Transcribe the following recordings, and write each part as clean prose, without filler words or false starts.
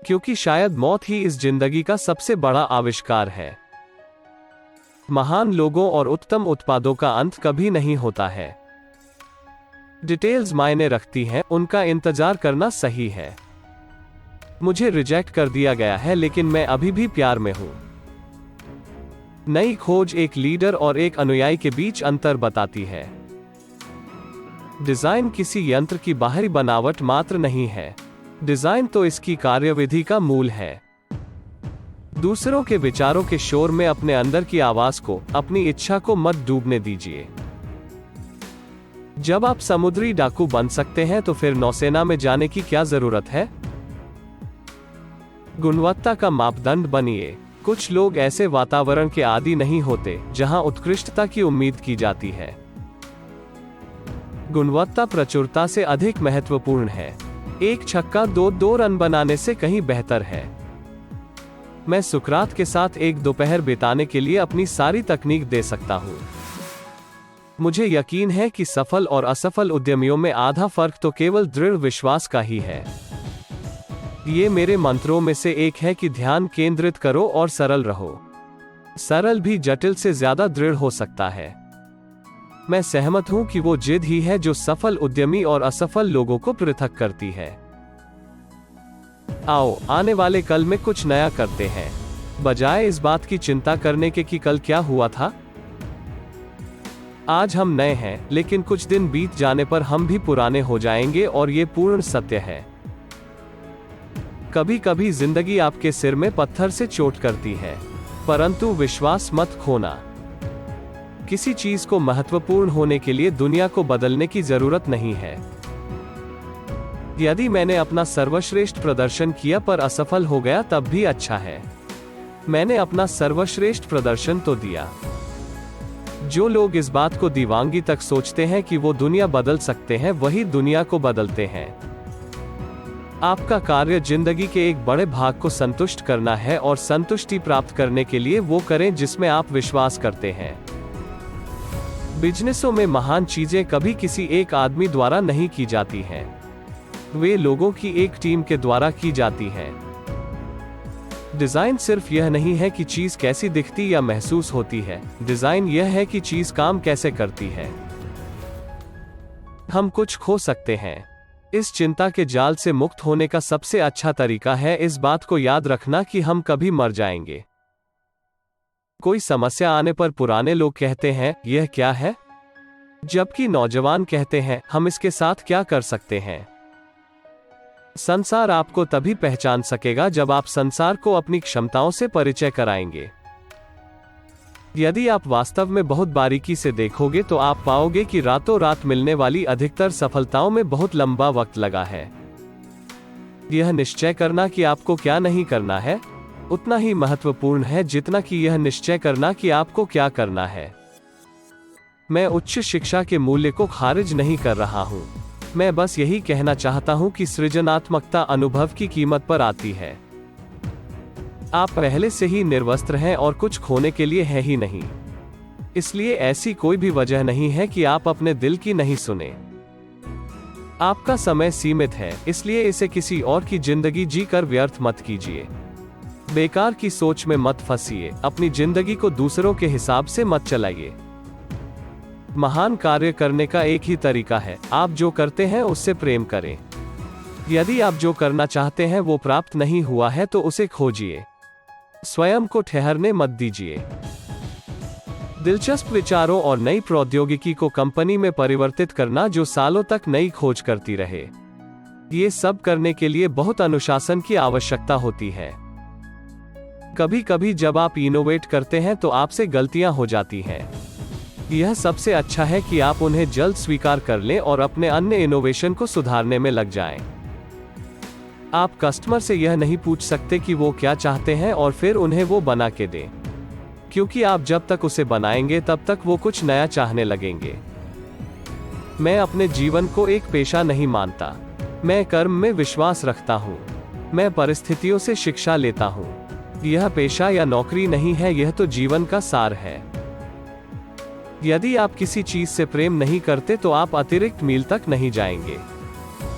क्योंकि शायद मौत ही इस जिंदगी का सबसे बड़ा आविष्कार है। महान लोगों और उत्तम उत्पादों का अंत कभी नहीं होता है। डिटेल्स मायने रखती हैं, उनका इंतजार करना सही है। मुझे रिजेक्ट कर दिया गया है, लेकिन मैं अभी भी प्यार में हूं। नई खोज एक लीडर और एक अनुयायी के बीच अंतर बताती है। डिजाइन किसी यंत्र की बाहरी बनावट मात्र नहीं है, डिजाइन तो इसकी कार्यविधि का मूल है। दूसरों के विचारों के शोर में अपने अंदर की आवाज को, अपनी इच्छा को मत डूबने दीजिए। जब आप समुद्री डाकू बन सकते हैं तो फिर नौसेना में जाने की क्या जरूरत है? गुणवत्ता का मापदंड बनिए। कुछ लोग ऐसे वातावरण के आदी नहीं होते जहां उत्कृष्टता की उम्मीद की जाती है। गुणवत्ता प्रचुरता से अधिक महत्वपूर्ण है। एक छक्का दो रन बनाने से कहीं बेहतर है। मैं सुकरात के साथ एक दोपहर बिताने के लिए अपनी सारी तकनीक दे सकता हूं। मुझे यकीन है कि सफल और असफल उद्यमियों में आधा फर्क तो केवल दृढ़ विश्वास का ही है। ये मेरे मंत्रों में से एक है कि ध्यान केंद्रित करो और सरल रहो। सरल भी जटिल से ज्यादा दृढ़ हो सकता है। मैं सहमत हूं कि वो जिद ही है जो सफल उद्यमी और असफल लोगों को पृथक करती है। आओ आने वाले कल में कुछ नया करते हैं, बजाय इस बात की चिंता करने के कि कल क्या हुआ था। आज हम नए हैं, लेकिन कुछ दिन बीत जाने पर हम भी पुराने हो जाएंगे और ये पूर्ण सत्य है। कभी कभी जिंदगी आपके सिर में पत्थर से चोट करती है, परंतु विश्वास मत खोना। किसी चीज को महत्वपूर्ण होने के लिए दुनिया को बदलने की जरूरत नहीं है। यदि मैंने अपना सर्वश्रेष्ठ प्रदर्शन किया पर असफल हो गया तब भी अच्छा है। मैंने अपना सर्वश्रेष्ठ प्रदर्शन तो दिया। जो लोग इस बात को दीवानगी तक सोचते हैं कि वो दुनिया बदल सकते हैं, वही दुनिया को बदलते हैं। आपका कार्य जिंदगी के एक बड़े भाग को संतुष्ट करना है और संतुष्टि प्राप्त करने के लिए वो करें जिसमें आप विश्वास करते हैं। बिजनेसों में महान चीजें कभी किसी एक आदमी द्वारा नहीं की जाती हैं। वे लोगों की एक टीम के द्वारा की जाती हैं। डिजाइन सिर्फ यह नहीं है कि चीज कैसी दिखती या महसूस होती है, डिजाइन यह है कि चीज काम कैसे करती है। हम कुछ खो सकते हैं। इस चिंता के जाल से मुक्त होने का सबसे अच्छा तरीका है इस बात को याद रखना कि हम कभी मर जाएंगे। कोई समस्या आने पर पुराने लोग कहते हैं, यह क्या है? जबकि नौजवान कहते हैं, हम इसके साथ क्या कर सकते हैं? संसार आपको तभी पहचान सकेगा जब आप संसार को अपनी क्षमताओं से परिचय कराएंगे। यदि आप वास्तव में बहुत बारीकी से देखोगे तो आप पाओगे कि रातों रात मिलने वाली अधिकतर सफलताओं में बहुत लंबा वक्त लगा है। यह निश्चय करना कि आपको क्या नहीं करना है उतना ही महत्वपूर्ण है जितना कि यह निश्चय करना कि आपको क्या करना है। मैं उच्च शिक्षा के मूल्य को खारिज नहीं कर रहा हूं। मैं बस यही कहना चाहता हूं कि सृजनात्मकता अनुभव की कीमत पर आती है। आप पहले से ही निर्वस्त्र हैं और कुछ खोने के लिए है ही नहीं। इसलिए ऐसी कोई भी वजह नहीं है कि आप अपने दिल की नहीं सुने। आपका समय सीमित है, इसलिए इसे किसी और की जिंदगी जीकर व्यर्थ मत कीजिए। बेकार की सोच में मत फंसिए। अपनी जिंदगी को दूसरों के हिसाब से मत चलाइए। महान कार्य करने का एक ही तरीका है, आप जो करते हैं उससे प्रेम करें। यदि आप जो करना चाहते हैं वो प्राप्त नहीं हुआ है तो उसे खोजिए। स्वयं को ठहरने मत दीजिए। दिलचस्प विचारों और नई प्रौद्योगिकी को कंपनी में परिवर्तित करना जो सालों तक नई खोज करती रहे। ये सब करने के लिए बहुत अनुशासन की आवश्यकता होती है। कभी कभी जब आप इनोवेट करते हैं तो आपसे गलतियां हो जाती हैं। यह सबसे अच्छा है कि आप उन्हें जल्द स्वीकार कर लें और अपने अन्य इनोवेशन को सुधारने में लग जाएं। आप कस्टमर से यह नहीं पूछ सकते कि वो क्या चाहते हैं और फिर उन्हें वो बना के दें, क्योंकि आप जब तक उसे बनाएंगे तब तक वो कुछ नया चाहने लगेंगे। मैं अपने जीवन को एक पेशा नहीं मानता। मैं कर्म में विश्वास रखता हूँ। मैं परिस्थितियों से शिक्षा लेता हूँ। यह पेशा या नौकरी नहीं है, यह तो जीवन का सार है। यदि आप किसी चीज से प्रेम नहीं करते तो आप अतिरिक्त मील तक नहीं जाएंगे।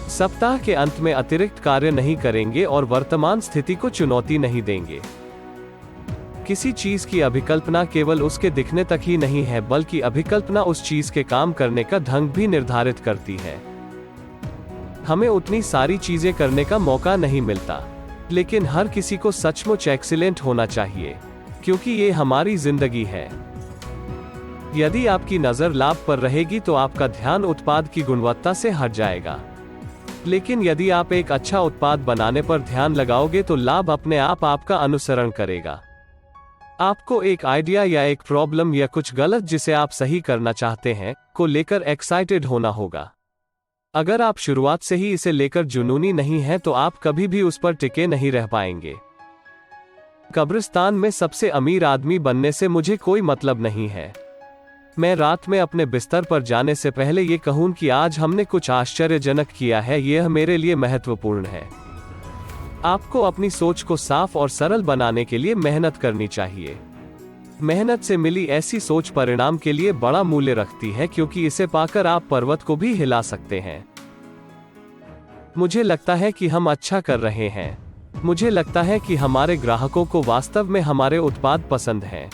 सप्ताह के अंत में अतिरिक्त कार्य नहीं करेंगे और वर्तमान स्थिति को चुनौती नहीं देंगे। किसी चीज की अभिकल्पना केवल उसके दिखने तक ही नहीं है, बल्कि अभिकल्पना उस चीज के काम करने का ढंग भी निर्धारित करती है। हमें उतनी सारी चीजें करने का मौका नहीं मिलता, लेकिन हर किसी को सचमुच एक्सीलेंट होना चाहिए, क्योंकि ये हमारी जिंदगी है। यदि आपकी नजर लाभ पर रहेगी तो आपका ध्यान उत्पाद की गुणवत्ता से हट जाएगा। लेकिन यदि आप एक अच्छा उत्पाद बनाने पर ध्यान लगाओगे तो लाभ अपने आप आपका अनुसरण करेगा। आपको एक आइडिया या एक प्रॉब्लम या कुछ गलत जिसे आप सही करना चाहते हैं को लेकर एक्साइटेड होना होगा। अगर आप शुरुआत से ही इसे लेकर जुनूनी नहीं हैं तो आप कभी भी उस पर टिके नहीं रह पाएंगे। कब्रिस्तान में सबसे अमीर आदमी बनने से मुझे कोई मतलब नहीं है। मैं रात में अपने बिस्तर पर जाने से पहले ये कहूं कि आज हमने कुछ आश्चर्यजनक किया है, यह मेरे लिए महत्वपूर्ण है। आपको अपनी सोच को साफ और सरल बनाने के लिए मेहनत करनी चाहिए। मेहनत से मिली ऐसी सोच परिणाम के लिए बड़ा मूल्य रखती है, क्योंकि इसे पाकर आप पर्वत को भी हिला सकते हैं। मुझे लगता है कि हम अच्छा कर रहे हैं। मुझे लगता है कि हमारे ग्राहकों को वास्तव में हमारे उत्पाद पसंद हैं।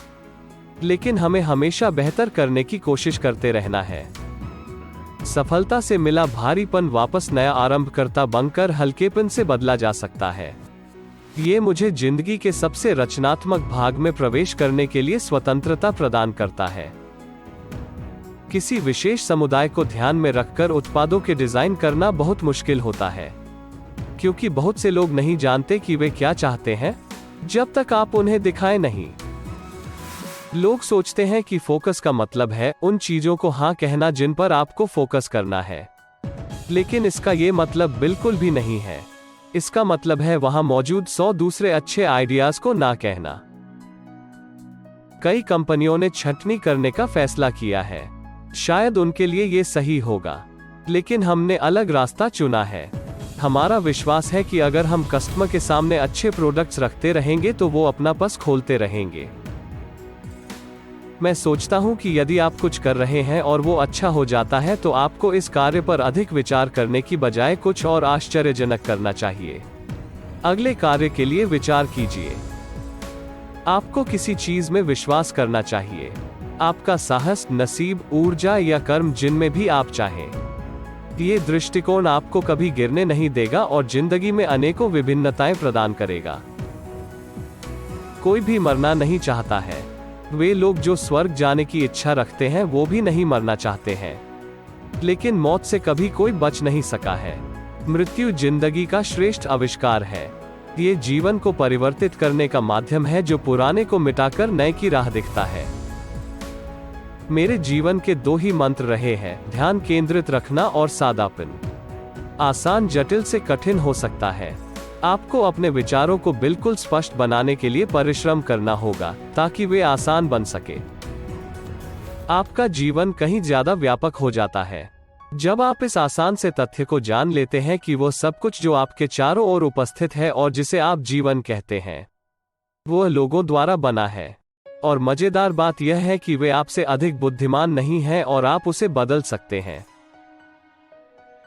लेकिन हमें हमेशा बेहतर करने की कोशिश करते रहना है। सफलता से मिला भारीपन वापस नया आरंभकर्ता बनकर हल्केपन से बदला जा सकता है। ये मुझे जिंदगी के सबसे रचनात्मक भाग में प्रवेश करने के लिए स्वतंत्रता प्रदान करता है। किसी विशेष समुदाय को ध्यान में रखकर उत्पादों के डिजाइन करना बहुत मुश्किल होता है, क्योंकि बहुत से लोग नहीं जानते कि वे क्या चाहते हैं जब तक आप उन्हें दिखाएं नहीं। लोग सोचते हैं कि फोकस का मतलब है उन चीजों को हाँ कहना जिन पर आपको फोकस करना है, लेकिन इसका ये मतलब बिल्कुल भी नहीं है। इसका मतलब है वहां मौजूद 100 दूसरे अच्छे आइडियाज को ना कहना। कई कंपनियों ने छंटनी करने का फैसला किया है। शायद उनके लिए ये सही होगा, लेकिन हमने अलग रास्ता चुना है। हमारा विश्वास है कि अगर हम कस्टमर के सामने अच्छे प्रोडक्ट्स रखते रहेंगे तो वो अपना पस खोलते रहेंगे। मैं सोचता हूं कि यदि आप कुछ कर रहे हैं और वो अच्छा हो जाता है तो आपको इस कार्य पर अधिक विचार करने की बजाय कुछ और आश्चर्यजनक करना चाहिए। अगले कार्य के लिए विचार कीजिए। आपको किसी चीज में विश्वास करना चाहिए। आपका साहस, नसीब, ऊर्जा या कर्म जिनमें भी आप चाहें। ये दृष्टिकोण आपको कभी गिरने नहीं देगा और जिंदगी में अनेकों विभिन्नताएं प्रदान करेगा। कोई भी मरना नहीं चाहता है। वे लोग जो स्वर्ग जाने की इच्छा रखते हैं वो भी नहीं मरना चाहते हैं, लेकिन मौत से कभी कोई बच नहीं सका है। मृत्यु जिंदगी का श्रेष्ठ आविष्कार है। ये जीवन को परिवर्तित करने का माध्यम है जो पुराने को मिटाकर नए की राह दिखाता है। मेरे जीवन के 2 ही मंत्र रहे हैं, ध्यान केंद्रित रखना और सादापन। आसान जटिल से कठिन हो सकता है। आपको अपने विचारों को बिल्कुल स्पष्ट बनाने के लिए परिश्रम करना होगा ताकि वे आसान बन सके। आपका जीवन कहीं ज्यादा व्यापक हो जाता है जब आप इस आसान से तथ्य को जान लेते हैं कि वो सब कुछ जो आपके चारों ओर उपस्थित है और जिसे आप जीवन कहते हैं, वो लोगों द्वारा बना है। और मजेदार बात यह है कि वे आपसे अधिक बुद्धिमान नहीं हैं और आप उसे बदल सकते हैं।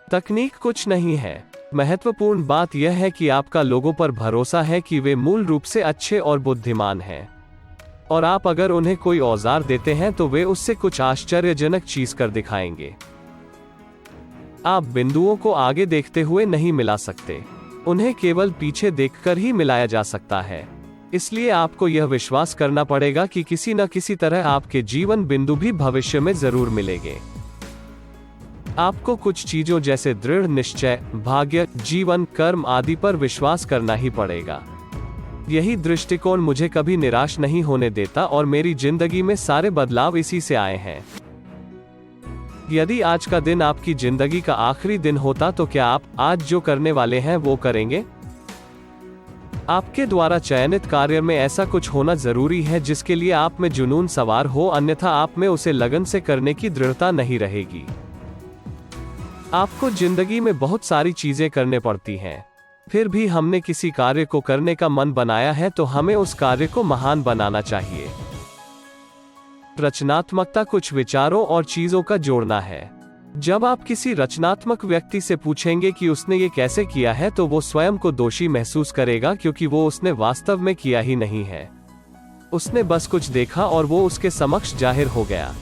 तकनीक कुछ नहीं है। महत्वपूर्ण बात यह है कि आपका लोगों पर भरोसा है कि वे मूल रूप से अच्छे और बुद्धिमान हैं। और आप अगर उन्हें कोई औजार देते हैं तो वे उससे कुछ आश्चर्यजनक चीज कर दिखाएंगे। आप बिंदुओं को आगे देखते हुए नहीं मिला सकते, उन्हें केवल पीछे देखकर ही मिलाया जा सकता है। इसलिए आपको यह विश्वास करना पड़ेगा कि किसी न किसी तरह आपके जीवन बिंदु भी भविष्य में जरूर मिलेंगे। आपको कुछ चीजों जैसे दृढ़ निश्चय, भाग्य, जीवन, कर्म आदि पर विश्वास करना ही पड़ेगा। यही दृष्टिकोण मुझे कभी निराश नहीं होने देता और मेरी जिंदगी में सारे बदलाव इसी से आए हैं। यदि आज का दिन आपकी जिंदगी का आखिरी दिन होता तो क्या आप आज जो करने वाले हैं वो करेंगे? आपके द्वारा चयनित कार्य में ऐसा कुछ होना जरूरी है जिसके लिए आप में जुनून सवार हो, अन्यथा आप में उसे लगन से करने की दृढ़ता नहीं रहेगी। आपको जिंदगी में बहुत सारी चीजें करने पड़ती हैं, फिर भी हमने किसी कार्य को करने का मन बनाया है तो हमें उस कार्य को महान बनाना चाहिए। रचनात्मकता कुछ विचारों और चीजों का जोड़ना है। जब आप किसी रचनात्मक व्यक्ति से पूछेंगे कि उसने ये कैसे किया है, तो वो स्वयं को दोषी महसूस करेगा, क्योंकि वो उसने वास्तव में किया ही नहीं है। उसने बस कुछ देखा और वो उसके समक्ष जाहिर हो गया।